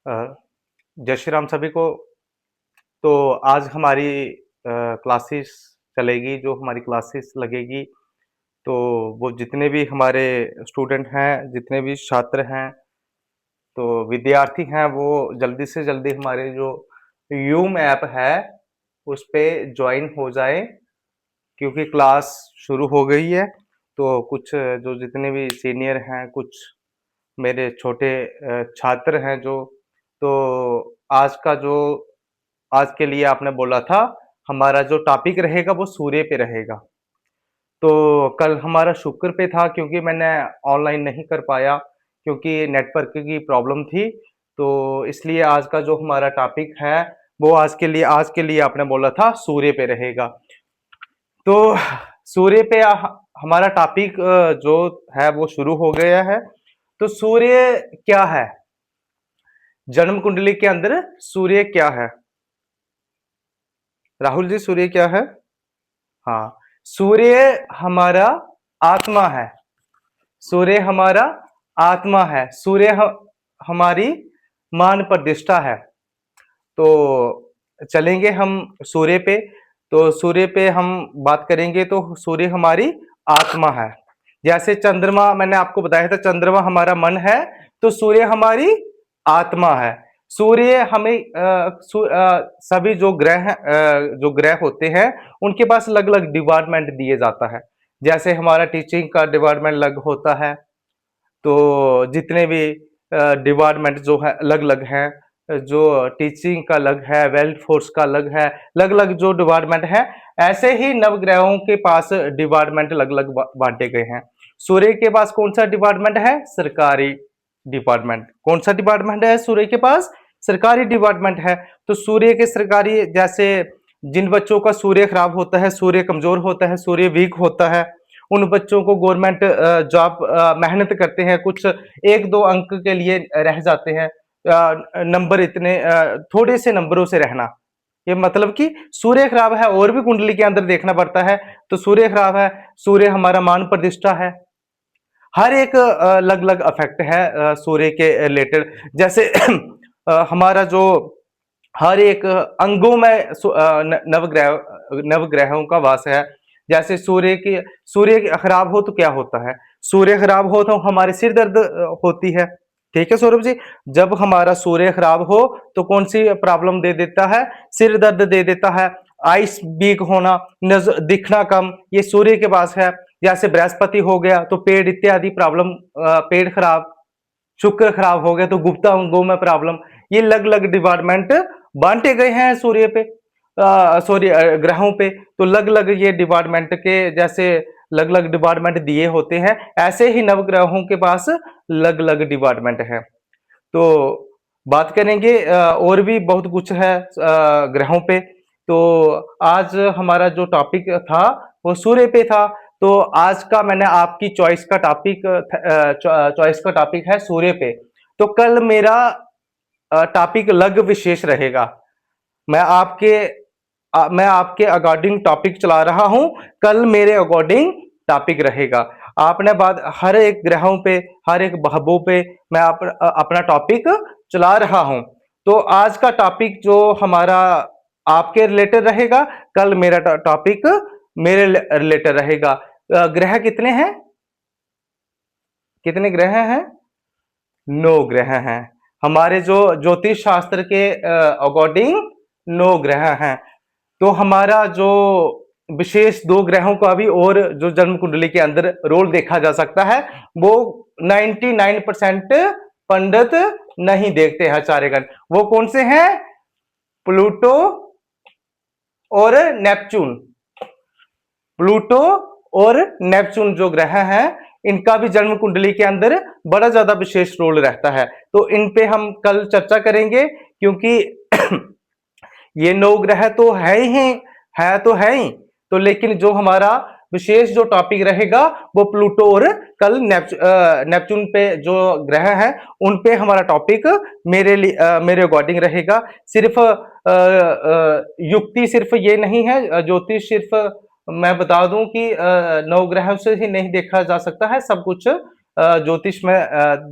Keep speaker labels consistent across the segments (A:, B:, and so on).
A: अ, जय श्री राम सभी को। तो आज हमारी क्लासेस चलेगी, जो हमारी क्लासेस लगेगी, तो वो जितने भी हमारे स्टूडेंट हैं, जितने भी छात्र हैं, तो विद्यार्थी हैं, वो जल्दी से जल्दी हमारे जो यूम ऐप है उस पे ज्वाइन हो जाए, क्योंकि क्लास शुरू हो गई है। तो कुछ जो जितने भी सीनियर हैं, कुछ मेरे छोटे छात्र हैं जो, तो आज का जो आज के लिए आपने बोला था, हमारा जो टॉपिक रहेगा वो सूर्य पे रहेगा। तो कल हमारा शुक्र पे था, क्योंकि मैंने ऑनलाइन नहीं कर पाया, क्योंकि नेटवर्क की प्रॉब्लम थी। तो इसलिए आज का जो हमारा टॉपिक है वो आज के लिए आपने बोला था सूर्य पे रहेगा। तो सूर्य पे हमारा टॉपिक जो है वो शुरू हो गया है। तो सूर्य क्या है? जन्म कुंडली के अंदर सूर्य क्या है? राहुल जी, सूर्य क्या है? हाँ, सूर्य हमारा आत्मा है। सूर्य हमारा आत्मा है। सूर्य हमारी मान प्रतिष्ठा है। तो चलेंगे हम सूर्य पे। तो सूर्य पे हम बात करेंगे, तो सूर्य हमारी आत्मा है। जैसे चंद्रमा, मैंने आपको बताया था चंद्रमा हमारा मन है, तो सूर्य हमारी आत्मा है। सूर्य हमें सभी जो ग्रह होते हैं, उनके पास अलग अलग डिपार्टमेंट दिए जाता है। जैसे हमारा टीचिंग का डिपार्टमेंट अलग होता है, तो जितने भी डिपार्टमेंट जो है अलग अलग हैं, जो टीचिंग का अलग है, वेल्थ फोर्स का अलग है, अलग अलग जो डिपार्टमेंट है। ऐसे ही नवग्रहों के पास डिपार्टमेंट अलग अलग बांटे गए हैं। सूर्य के पास कौन सा डिपार्टमेंट है? सरकारी डिपार्टमेंट। कौन सा डिपार्टमेंट है सूर्य के पास? सरकारी डिपार्टमेंट है। तो सूर्य के सरकारी, जैसे जिन बच्चों का सूर्य खराब होता है, सूर्य कमजोर होता है, सूर्य वीक होता है, उन बच्चों को गवर्नमेंट जॉब मेहनत करते हैं, कुछ एक दो अंक के लिए रह जाते हैं, नंबर इतने थोड़े से नंबरों से रहना। ये मतलब कि सूर्य खराब है, और भी कुंडली के अंदर देखना पड़ता है। तो सूर्य खराब है, सूर्य हमारा मान प्रतिष्ठा है। हर एक अलग अलग अफेक्ट है सूर्य के रिलेटेड। जैसे हमारा जो हर एक अंगों में नवग्रहों का वास है। जैसे सूर्य खराब हो तो क्या होता है? सूर्य खराब हो तो हमारे सिर दर्द होती है। ठीक है सौरभ जी, जब हमारा सूर्य खराब हो तो कौन सी प्रॉब्लम दे देता है? सिर दर्द दे देता है, आइस वीक होना, नजर दिखना कम, ये सूर्य के पास है। जैसे बृहस्पति हो गया तो पेट इत्यादि प्रॉब्लम, पेट खराब। शुक्र खराब हो गया तो गुप्ता अंगों में प्रॉब्लम। ये अलग अलग डिपार्टमेंट बांटे गए हैं सूर्य पे, सॉरी ग्रहों पे। तो अलग अलग ये डिपार्टमेंट के, जैसे अलग अलग डिपार्टमेंट दिए होते हैं, ऐसे ही नवग्रहों के पास अलग अलग डिपार्टमेंट है। तो बात करेंगे, और भी बहुत कुछ है ग्रहों पे। तो आज हमारा जो टॉपिक था वो सूर्य पे था। तो आज का मैंने आपकी चॉइस का टॉपिक है सूर्य पे। तो कल मेरा टॉपिक लग विशेष रहेगा। मैं आपके मैं आपके अकॉर्डिंग टॉपिक चला रहा हूं। कल मेरे अकॉर्डिंग टॉपिक रहेगा। आपने बात हर एक ग्रहों पे, हर एक महबूब पे मैं अपना टॉपिक चला रहा हूं। तो आज का टॉपिक जो हमारा आपके रिलेटेड रहेगा, कल मेरा टॉपिक मेरे रिलेटेड रहेगा। ग्रह कितने हैं? कितने ग्रह हैं? 9 ग्रह हैं। हमारे जो ज्योतिष शास्त्र के अकॉर्डिंग 9 ग्रह हैं। तो हमारा जो विशेष 2 ग्रहों का भी और जो जन्म कुंडली के अंदर रोल देखा जा सकता है, वो 99% पंडित नहीं देखते हैं आचार्यगण। वो कौन से हैं? प्लूटो और नेपच्यून। प्लूटो और नेपच्यून जो ग्रह हैं, इनका भी जन्म कुंडली के अंदर बड़ा ज्यादा विशेष रोल रहता है। तो इन पे हम कल चर्चा करेंगे, क्योंकि ये 9 ग्रह तो है ही। तो लेकिन जो हमारा विशेष जो टॉपिक रहेगा वो प्लूटो और कल नेपच्यून पे जो ग्रह हैं, उन पे हमारा टॉपिक मेरे अकॉर्डिंग रहेगा। सिर्फ युक्ति सिर्फ ये नहीं है, ज्योतिष सिर्फ मैं बता दूं कि 9 ग्रहों से ही नहीं देखा जा सकता है सब कुछ। ज्योतिष में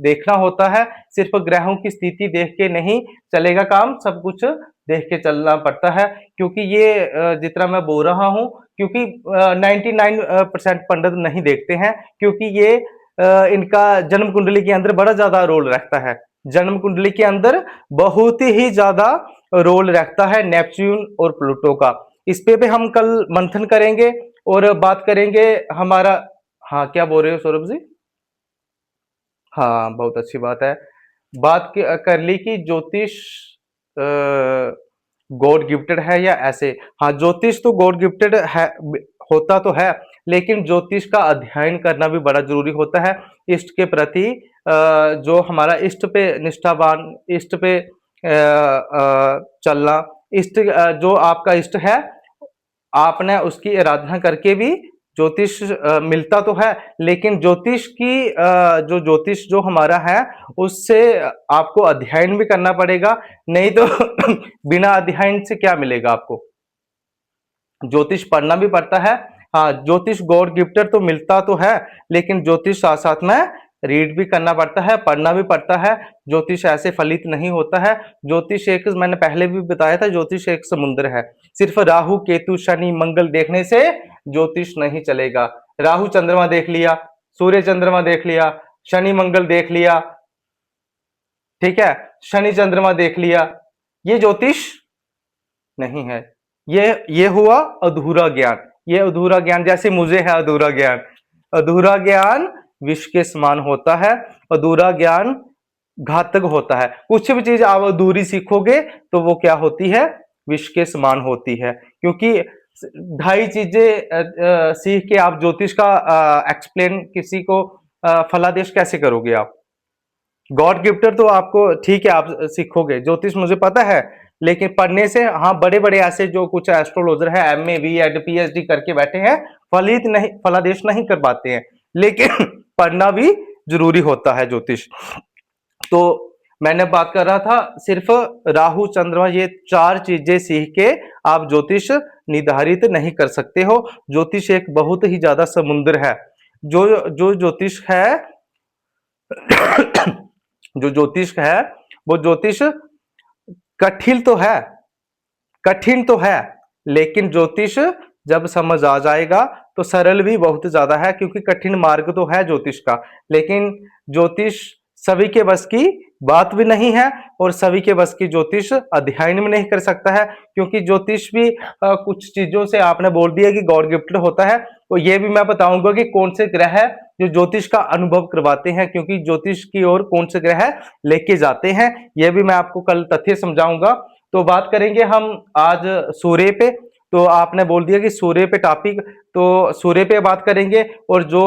A: देखना होता है। सिर्फ ग्रहों की स्थिति देख के नहीं चलेगा काम, सब कुछ देख के चलना पड़ता है। क्योंकि ये जितना मैं बोल रहा हूँ, क्योंकि 99% पंडित नहीं देखते हैं, क्योंकि ये इनका जन्म कुंडली के अंदर बड़ा ज्यादा रोल रखता है। जन्म कुंडली के अंदर बहुत ही ज्यादा रोल रखता है नेपच्यून और प्लूटो का। इस पे भी हम कल मंथन करेंगे और बात करेंगे हमारा। हाँ, क्या बोल रहे हो सौरभ जी? हाँ, बहुत अच्छी बात है। कर ली कि ज्योतिष गॉड गिफ्टेड है या ऐसे। हाँ, ज्योतिष तो गॉड गिफ्टेड है, होता तो है, लेकिन ज्योतिष का अध्ययन करना भी बड़ा जरूरी होता है। इष्ट के प्रति जो हमारा इष्ट पे निष्ठावान, इष्ट पे चलना, इष्ट जो आपका इष्ट है, आपने उसकी आराधना करके भी ज्योतिष मिलता तो है, लेकिन ज्योतिष की जो ज्योतिष जो हमारा है, उससे आपको अध्ययन भी करना पड़ेगा, नहीं तो बिना अध्ययन से क्या मिलेगा आपको। ज्योतिष पढ़ना भी पड़ता है। हाँ, ज्योतिष गॉड गिफ्टेड तो मिलता तो है, लेकिन ज्योतिष साथ साथ में रीड भी करना पड़ता है, पढ़ना भी पड़ता है। ज्योतिष ऐसे फलित नहीं होता है। ज्योतिष एक, मैंने पहले भी बताया था, ज्योतिष एक समुद्र है। सिर्फ राहु केतु शनि मंगल देखने से ज्योतिष नहीं चलेगा। राहु चंद्रमा देख लिया, सूर्य चंद्रमा देख लिया, शनि मंगल देख लिया, ठीक है, शनि चंद्रमा देख लिया, ये ज्योतिष नहीं है। ये हुआ अधूरा ज्ञान। ये अधूरा ज्ञान, जैसे मुझे है अधूरा ज्ञान। अधूरा ज्ञान विष के समान होता है। अधूरा ज्ञान घातक होता है। कुछ भी चीज आप अधूरी सीखोगे तो वो क्या होती है? विष के समान होती है। क्योंकि ढाई चीजें सीख के आप ज्योतिष का एक्सप्लेन किसी को फलादेश कैसे करोगे आप? गॉड गिफ्टेड तो आपको ठीक है, आप सीखोगे, ज्योतिष मुझे पता है, लेकिन पढ़ने से, हाँ, बड़े बड़े ऐसे जो कुछ एस्ट्रोलॉजर है, एमए बीएड पीएचडी करके बैठे हैं, फलित नहीं, फलादेश नहीं कर पाते हैं, लेकिन पढ़ना भी जरूरी होता है ज्योतिष। तो मैंने बात कर रहा था, सिर्फ राहु चंद्रमा ये चार चीजें सीख के आप ज्योतिष निर्धारित नहीं कर सकते हो। ज्योतिष एक बहुत ही ज्यादा समुद्र है। जो जो ज्योतिष है जो ज्योतिष है, वो ज्योतिष कठिन तो है, कठिन तो है, लेकिन ज्योतिष जब समझ आ जाएगा तो सरल भी बहुत ज्यादा है। क्योंकि कठिन मार्ग तो है ज्योतिष का, लेकिन ज्योतिष सभी के बस की बात भी नहीं है, और सभी के बस की ज्योतिष अध्ययन भी नहीं कर सकता है। क्योंकि ज्योतिष भी कुछ चीजों से, आपने बोल दिया कि गॉड गिफ्टेड होता है, तो ये भी मैं बताऊंगा कि कौन से ग्रह है जो ज्योतिष का अनुभव करवाते हैं, क्योंकि ज्योतिष की ओर कौन से ग्रह लेके जाते हैं, ये भी मैं आपको कल तथ्य समझाऊंगा। तो बात करेंगे हम आज सूर्य पे। तो आपने बोल दिया कि सूर्य पे टॉपिक, तो सूर्य पे बात करेंगे। और जो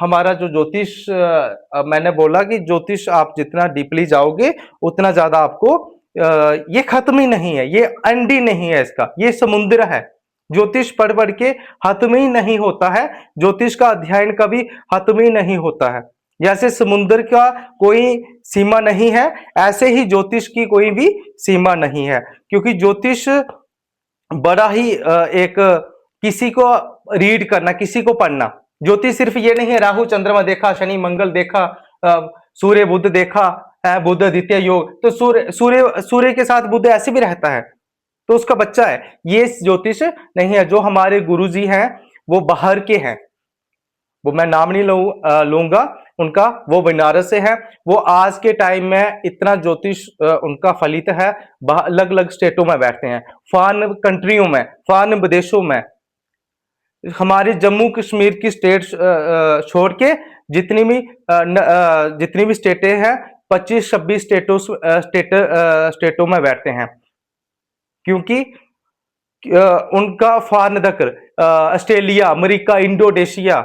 A: हमारा जो ज्योतिष, मैंने बोला कि ज्योतिष आप जितना डीपली जाओगे उतना ज्यादा आपको ये खत्म ही नहीं है, ये एंड ही नहीं है इसका, ये समुद्र है। ज्योतिष पढ़ पढ़ के खत्म ही नहीं होता है। ज्योतिष का अध्ययन कभी खत्म ही नहीं होता है। जैसे समुद्र का कोई सीमा नहीं है, ऐसे ही ज्योतिष की कोई भी सीमा नहीं है। क्योंकि ज्योतिष बड़ा ही एक, किसी को रीड करना, किसी को पढ़ना। ज्योतिष सिर्फ ये नहीं है राहु चंद्रमा देखा, शनि मंगल देखा, सूर्य बुध देखा, बुध आदित्य योग, तो सूर्य सूर्य सूर्य के साथ बुध ऐसे भी रहता है, तो उसका बच्चा है। ये ज्योतिष नहीं है। जो हमारे गुरुजी हैं वो बाहर के हैं, वो मैं नाम नहीं लूंगा उनका, वो बनारस से है। वो आज के टाइम में इतना ज्योतिष उनका फलित है, अलग अलग स्टेटों में बैठते हैं, फॉरेन कंट्रियों में, फॉरेन विदेशों में। हमारे जम्मू कश्मीर की स्टेट छोड़ के जितनी भी स्टेटें हैं, 25-26 स्टेटों में बैठते हैं। क्योंकि उनका फॉरेन तक, ऑस्ट्रेलिया, अमेरिका, इंडोनेशिया,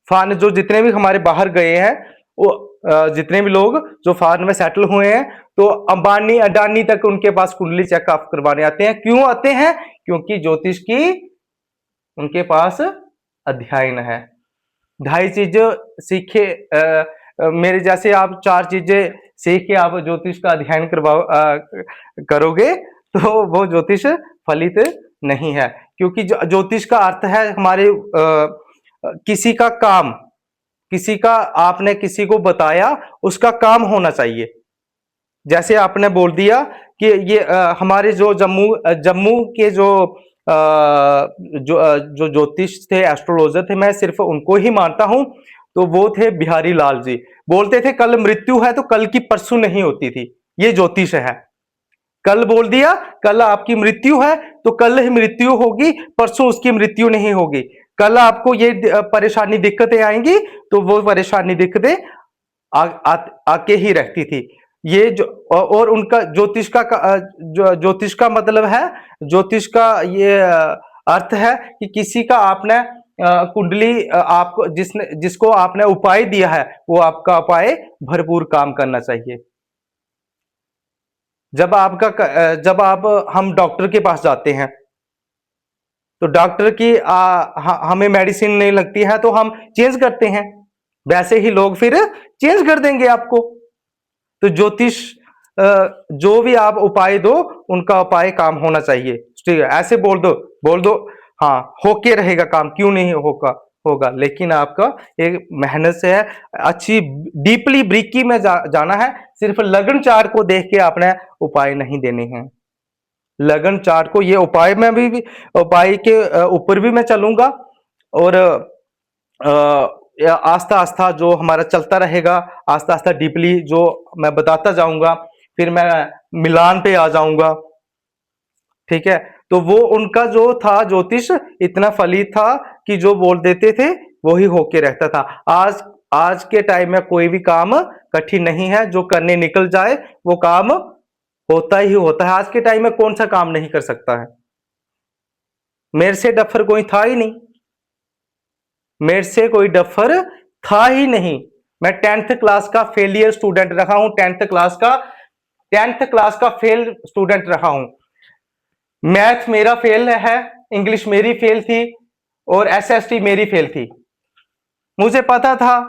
A: फॉरेन जो जितने भी हमारे बाहर गए हैं, वो जितने भी लोग जो फॉरेन में सेटल हुए हैं, तो अंबानी अडानी तक उनके पास कुंडली चेकअप करवाने आते हैं। क्यों आते हैं? क्योंकि ज्योतिष की उनके पास अध्ययन है। ढाई चीजें सीखे, मेरे जैसे आप चार चीजें सीख के आप ज्योतिष का अध्ययन करोगे तो वो ज्योतिष फलित नहीं है। क्योंकि ज्योतिष का अर्थ है हमारे किसी का काम, किसी का आपने किसी को बताया, उसका काम होना चाहिए। जैसे आपने बोल दिया कि ये हमारे जो जम्मू के जो ज्योतिष थे, एस्ट्रोलॉजर थे, मैं सिर्फ उनको ही मानता हूं। तो वो थे बिहारी लाल जी। बोलते थे कल मृत्यु है तो कल की परसों नहीं होती थी, ये ज्योतिष है। कल बोल दिया कल आपकी मृत्यु है तो कल ही मृत्यु होगी, परसों उसकी मृत्यु नहीं होगी। कल आपको ये परेशानी दिक्कतें आएंगी तो वो परेशानी दिक्कतें आके ही रहती थी। ये जो और उनका ज्योतिष का मतलब है, ज्योतिष का ये अर्थ है कि किसी का आपने कुंडली आपको जिसको आपने उपाय दिया है, वो आपका उपाय भरपूर काम करना चाहिए। जब आप हम डॉक्टर के पास जाते हैं तो डॉक्टर की हमें मेडिसिन नहीं लगती है तो हम चेंज करते हैं, वैसे ही लोग फिर चेंज कर देंगे आपको। तो ज्योतिष जो भी आप उपाय दो, उनका उपाय काम होना चाहिए। ठीक है, ऐसे बोल दो, हाँ होके रहेगा काम, क्यों नहीं होगा, लेकिन आपका एक मेहनत से है, अच्छी डीपली ब्रीकी में जाना है। सिर्फ लगन चार को देख के आपने उपाय नहीं देने हैं। लगन चार्ट को, ये उपाय में भी उपाय के ऊपर भी मैं चलूंगा, और आस्ता आस्ता जो हमारा चलता रहेगा, आस्ता आस्ता डीपली जो मैं बताता जाऊंगा, फिर मैं मिलान पे आ जाऊंगा। ठीक है, तो वो उनका जो था ज्योतिष इतना फलित था कि जो बोल देते थे वही होके रहता था। आज के टाइम में कोई भी काम कठिन नहीं है, जो करने निकल जाए वो काम होता ही होता है। आज के टाइम में कौन सा काम नहीं कर सकता है? मेरे से डफर कोई था ही नहीं, मेरे से कोई डफर था ही नहीं। मैं 10th क्लास का फेलियर स्टूडेंट रहा हूं, 10th क्लास का फेल स्टूडेंट रहा हूं। मैथ मेरा फेल है, इंग्लिश मेरी फेल थी, और एसएसटी मेरी फेल थी। मुझे पता था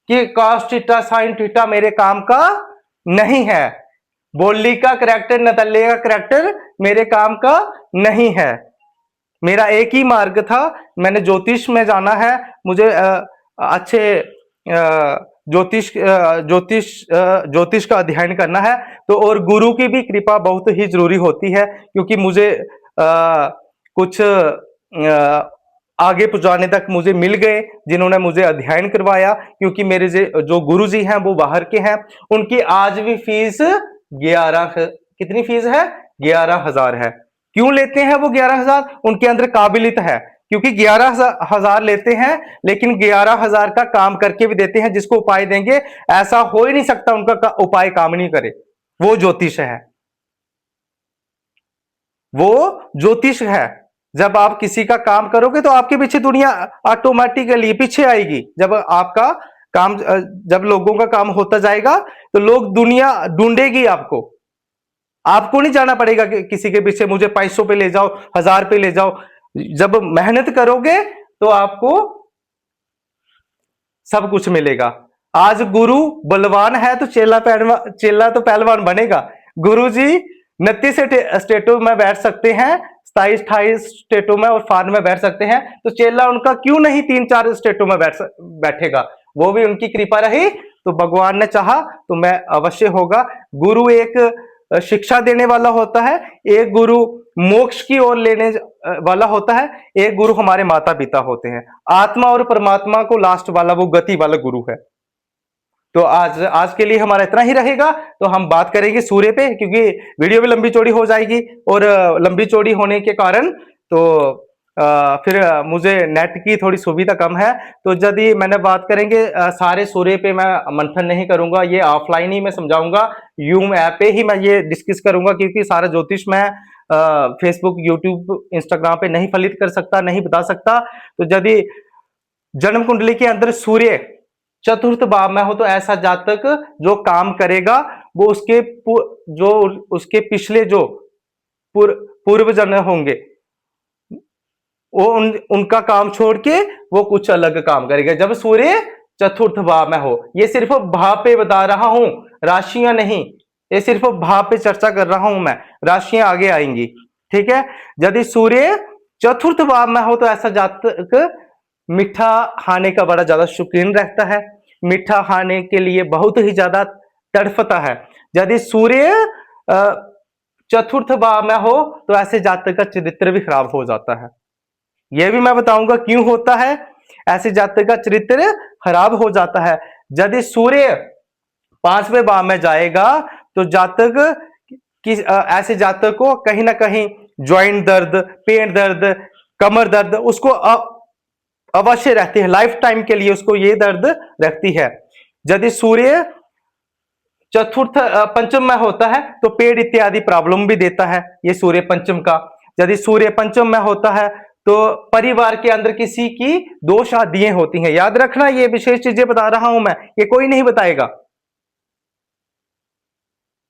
A: कि कॉस थीटा साइन थीटा मेरे काम का नहीं है, बोली का करैक्टर नतल्ले का करैक्टर मेरे काम का नहीं है। मेरा एक ही मार्ग था, मैंने ज्योतिष में जाना है, मुझे अच्छे ज्योतिष का अध्ययन करना है। तो और गुरु की भी कृपा बहुत ही जरूरी होती है, क्योंकि मुझे कुछ आगे पहुंचाने तक मुझे मिल गए जिन्होंने मुझे अध्ययन करवाया। क्योंकि मेरे जो गुरु जी हैं वो बाहर के हैं, उनकी आज भी फीस 11, कितनी फीस है? 11,000 है। क्यों लेते हैं वो 11,000? उनके अंदर काबिलियत है, क्योंकि 11,000 लेते हैं, लेकिन 11,000 का काम करके भी देते हैं। जिसको उपाय देंगे ऐसा हो ही नहीं सकता उनका उपाय काम नहीं करे, वो ज्योतिष है, वो ज्योतिष है। जब आप किसी का काम करोगे तो आपके पीछे दुनिया ऑटोमेटिकली पीछे आएगी। जब आपका काम, जब लोगों का काम होता जाएगा तो लोग, दुनिया ढूंढेगी आपको। आपको नहीं जाना पड़ेगा कि किसी के पीछे, मुझे 500 पे ले जाओ, 1000 पे ले जाओ। जब मेहनत करोगे तो आपको सब कुछ मिलेगा। आज गुरु बलवान है तो चेला तो पहलवान बनेगा। गुरु जी 29 स्टेटों में बैठ सकते हैं, 27-28 स्टेटों में और फॉरेन में बैठ सकते हैं, तो चेला उनका क्यों नहीं 3-4 स्टेटों में बैठेगा? वो भी उनकी कृपा रही तो भगवान ने चाहा तो मैं अवश्य होगा। गुरु एक शिक्षा देने वाला होता है, एक गुरु मोक्ष की ओर लेने वाला होता है, एक गुरु हमारे माता पिता होते हैं। आत्मा और परमात्मा को लास्ट वाला वो गति वाला गुरु है। तो आज के लिए हमारा इतना ही रहेगा। तो हम बात करेंगे सूर्य पे, क्योंकि वीडियो भी लंबी चौड़ी हो जाएगी, और लंबी चौड़ी होने के कारण तो फिर मुझे नेट की थोड़ी सुविधा कम है। तो यदि मैंने बात करेंगे सारे सूर्य पे, मैं मंथन नहीं करूंगा, ये ऑफलाइन ही मैं समझाऊंगा, यूम ऐप पे ही मैं ये डिस्कस करूंगा, क्योंकि सारा ज्योतिष मैं फेसबुक, यूट्यूब, इंस्टाग्राम पे नहीं फलित कर सकता, नहीं बता सकता। तो यदि जन्म कुंडली के अंदर सूर्य चतुर्थ भाव में हो तो ऐसा जातक जो काम करेगा वो उसके पिछले जो पूर्व जन्म होंगे, वो उनका काम छोड़ के वो कुछ अलग काम करेगा जब सूर्य चतुर्थ भाव में हो। ये सिर्फ भाव पे बता रहा हूं, राशियां नहीं, ये सिर्फ भाव पे चर्चा कर रहा हूं मैं, राशियां आगे आएंगी। ठीक है, यदि सूर्य चतुर्थ भाव में हो तो ऐसा जातक मीठा खाने का बड़ा ज्यादा शौकीन रहता है, मीठा खाने के लिए बहुत ही ज्यादा तड़फता है। यदि सूर्य चतुर्थ भाव में हो तो ऐसे जातक का चरित्र भी खराब हो जाता है। यह भी मैं बताऊंगा क्यों होता है, ऐसे जातक का चरित्र खराब हो जाता है। यदि सूर्य 5वें भाव में जाएगा तो जातक ऐसे जातक को कहीं ना कहीं ज्वाइंट दर्द, पेट दर्द, कमर दर्द उसको अवश्य रहती है, लाइफ टाइम के लिए उसको ये दर्द रहती है। यदि सूर्य चतुर्थ पंचम में होता है तो पेट इत्यादि प्रॉब्लम भी देता है ये सूर्य पंचम का। यदि सूर्य पंचम में होता है तो परिवार के अंदर किसी की 2 शादियां होती हैं। याद रखना, ये विशेष चीजें बता रहा हूं मैं, ये कोई नहीं बताएगा,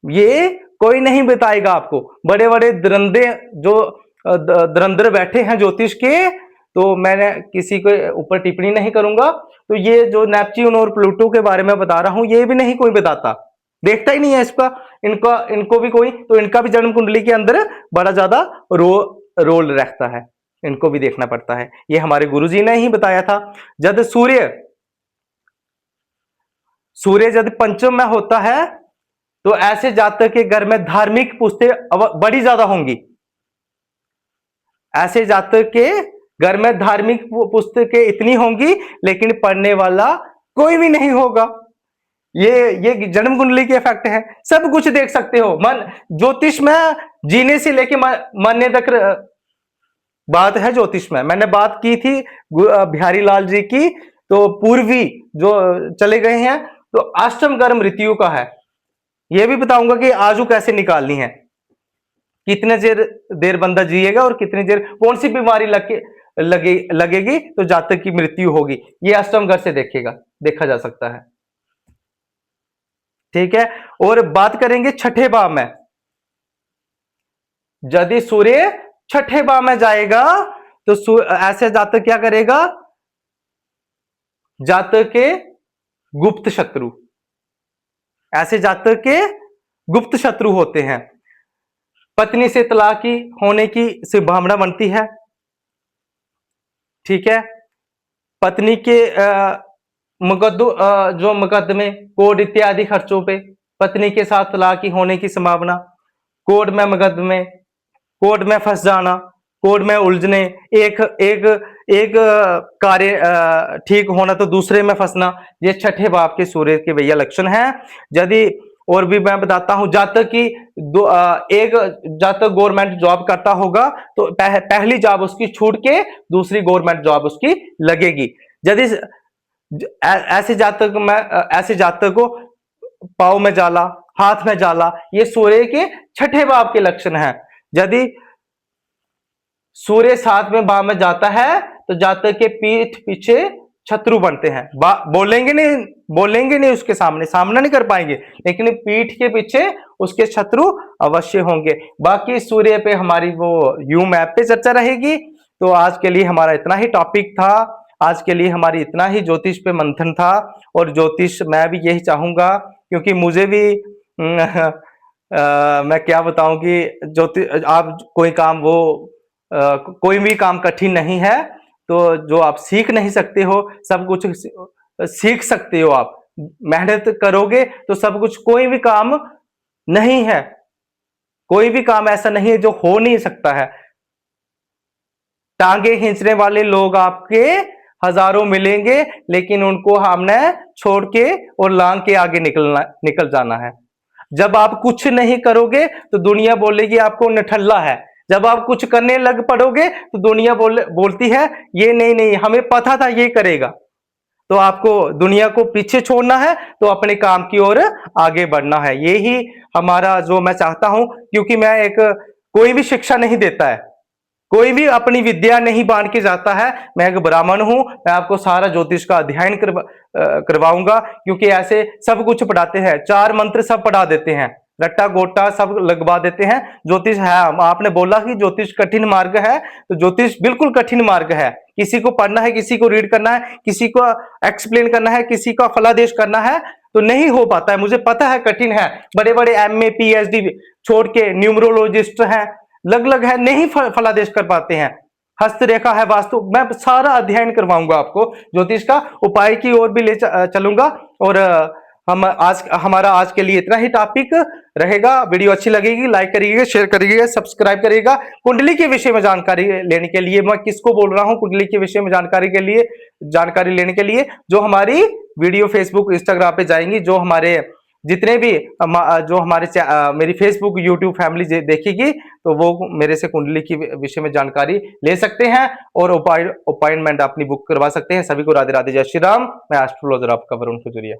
A: ये कोई नहीं बताएगा आपको। बड़े बड़े दरंदे जो दरंदर बैठे हैं ज्योतिष के, तो मैंने किसी के ऊपर टिप्पणी नहीं करूंगा। तो ये जो नेपच्यून और प्लूटो के बारे में बता रहा हूं, ये भी नहीं कोई बताता, देखता ही नहीं है इसका, इनको भी कोई, तो इनका भी जन्म कुंडली के अंदर बड़ा ज्यादा रोल रहता है, इनको भी देखना पड़ता है। ये हमारे गुरुजी ने ही बताया था। जब सूर्य जब पंचम में होता है तो ऐसे जातक के घर में धार्मिक पुस्तकें बड़ी ज्यादा होंगी। ऐसे जातक के घर में धार्मिक पुस्तकें इतनी होंगी लेकिन पढ़ने वाला कोई भी नहीं होगा। ये जन्म कुंडली के इफेक्ट है। सब कुछ देख सकते हो, मन ज्योतिष में जीने से लेके मरने तक बात है। ज्योतिष में मैंने बात की थी बिहारी लाल जी की, तो पूर्वी जो चले गए हैं, तो अष्टम कर्म मृत्यु का है। यह भी बताऊंगा कि आजू कैसे निकालनी है, कितने देर बंदा जिएगा और कितनी देर कौन सी बीमारी लगेगी तो जातक की मृत्यु होगी, ये अष्टम घर से देखा जा सकता है। ठीक है, और बात करेंगे छठे भाव में। यदि सूर्य छठे भाव में जाएगा तो ऐसे जातक क्या करेगा, जातक के गुप्त शत्रु, ऐसे जातक के गुप्त शत्रु होते हैं। पत्नी से तलाक होने की संभावना बनती है। ठीक है, पत्नी के जो मुकदमे, कोर्ट इत्यादि खर्चों पे पत्नी के साथ तलाक होने की संभावना, कोर्ट में मुकदमे, कोर्ट में फंस जाना, कोर्ट में उलझने, एक कार्य ठीक होना तो दूसरे में फंसना, ये छठे भाव के सूर्य के भैया लक्षण हैं। यदि और भी मैं बताता हूं, जातक की एक जातक गवर्नमेंट जॉब करता होगा तो पहली जॉब उसकी छूट के दूसरी गवर्नमेंट जॉब उसकी लगेगी। यदि ऐसे जातक को पाँव में जाला, हाथ में जाला, ये सूर्य के छठे भाव के लक्षण हैं। यदि सूर्य 7वें भाव में जाता है तो जातक के पीठ पीछे शत्रु बनते हैं। बोलेंगे नहीं उसके सामना नहीं कर पाएंगे, लेकिन पीठ के पीछे उसके शत्रु अवश्य होंगे। बाकी सूर्य पे हमारी वो यू मैप पे चर्चा रहेगी। तो आज के लिए हमारा इतना ही टॉपिक था, आज के लिए हमारी इतना ही ज्योतिष पे मंथन था। और ज्योतिष मैं भी यही चाहूंगा, क्योंकि मुझे भी मैं क्या बताऊं कि ज्योतिष आप कोई भी काम कठिन नहीं है, तो जो आप सीख नहीं सकते हो सब कुछ सीख सकते हो। आप मेहनत करोगे तो सब कुछ, कोई भी काम नहीं है, कोई भी काम ऐसा नहीं है जो हो नहीं सकता है। टांगे खींचने वाले लोग आपके हजारों मिलेंगे, लेकिन उनको हमने छोड़ के और लांग के आगे निकल जाना है। जब आप कुछ नहीं करोगे तो दुनिया बोलेगी आपको निठल्ला है। जब आप कुछ करने लग पड़ोगे तो दुनिया बोलती है ये नहीं, हमें पता था ये करेगा। तो आपको दुनिया को पीछे छोड़ना है तो अपने काम की ओर आगे बढ़ना है। यही हमारा जो मैं चाहता हूं, क्योंकि मैं कोई भी शिक्षा नहीं देता है, कोई भी अपनी विद्या नहीं बांट के जाता है। मैं एक ब्राह्मण हूं, मैं आपको सारा ज्योतिष का अध्ययन करवाऊंगा, क्योंकि ऐसे सब कुछ पढ़ाते हैं, 4 मंत्र सब पढ़ा देते हैं, रट्टा गोटा सब लगवा देते हैं। ज्योतिष है, आपने बोला कि ज्योतिष कठिन मार्ग है, तो ज्योतिष बिल्कुल कठिन मार्ग है। किसी को पढ़ना है, किसी को रीड करना है, किसी को एक्सप्लेन करना है, किसी का फलादेश करना है तो नहीं हो पाता है। मुझे पता है कठिन है। बड़े बड़े MA PhD छोड़ के न्यूमरोलॉजिस्ट हैं, लग है, नहीं फलादेश कर पाते हैं। हस्तरेखा है, वास्तु, मैं सारा अध्ययन करवाऊंगा आपको ज्योतिष का, उपाय की ओर भी ले चलूंगा। और हम आज हमारा आज के लिए इतना ही टॉपिक रहेगा। वीडियो अच्छी लगेगी लाइक करिएगा, शेयर करिएगा, सब्सक्राइब करिएगा। कुंडली के विषय में जानकारी लेने के लिए, मैं किसको बोल रहा हूं, कुंडली के विषय में जानकारी के लिए, जानकारी लेने के लिए जो हमारी वीडियो फेसबुक इंस्टाग्राम पे जाएंगी, जो हमारे जितने भी जो हमारे मेरी फेसबुक यूट्यूब फैमिली देखेगी, तो वो मेरे से कुंडली की विषय में जानकारी ले सकते हैं और अपॉइंटमेंट अपनी बुक करवा सकते हैं। सभी को राधे राधे, जय श्री राम। मैं एस्ट्रोलॉजर आपका वरुण खजुरिया।